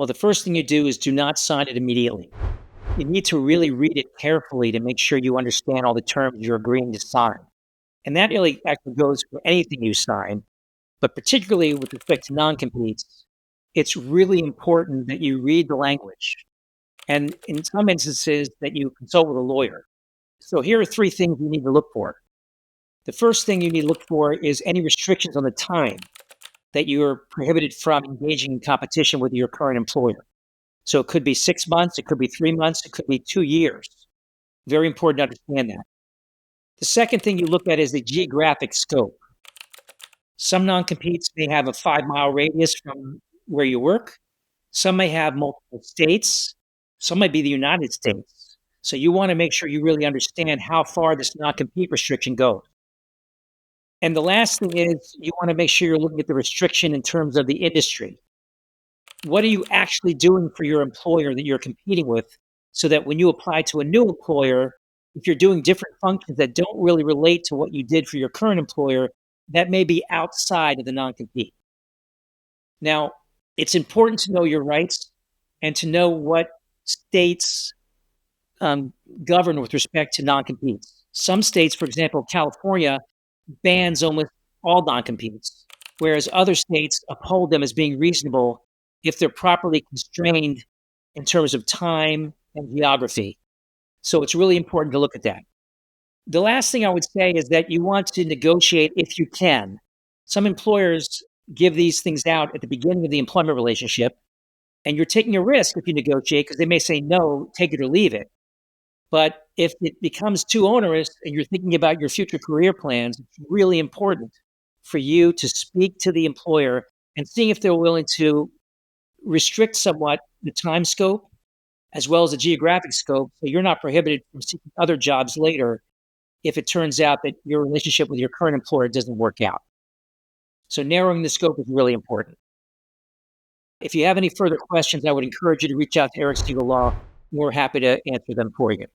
Well, the first thing you do is do not sign it immediately. You need to really read it carefully to make sure you understand all the terms you're agreeing to sign. And that really actually goes for anything you sign, but particularly with respect to non-competes, it's really important that you read the language. And in some instances, that you consult with a lawyer. So here are three things you need to look for. The first thing you need to look for is any restrictions on the time that you're prohibited from engaging in competition with your current employer. So it could be 6 months, it could be 3 months, it could be 2 years. Very important to understand that. The second thing you look at is the geographic scope. Some non-competes may have a 5-mile radius from where you work. Some may have multiple states. Some might be the United States. So you want to make sure you really understand how far this non-compete restriction goes. And the last thing is you want to make sure you're looking at the restriction in terms of the industry. What are you actually doing for your employer that you're competing with so that when you apply to a new employer, if you're doing different functions that don't really relate to what you did for your current employer, that may be outside of the non-compete. Now, it's important to know your rights and to know what states govern with respect to non-competes. Some states, for example, California, bans almost all non-competes, whereas other states uphold them as being reasonable if they're properly constrained in terms of time and geography. So it's really important to look at that. The last thing I would say is that you want to negotiate if you can. Some employers give these things out at the beginning of the employment relationship, and you're taking a risk if you negotiate because they may say, no, take it or leave it. But if it becomes too onerous and you're thinking about your future career plans, it's really important for you to speak to the employer and seeing if they're willing to restrict somewhat the time scope as well as the geographic scope so you're not prohibited from seeking other jobs later if it turns out that your relationship with your current employer doesn't work out. So narrowing the scope is really important. If you have any further questions, I would encourage you to reach out to Eric Siegel Law. We're happy to answer them for you.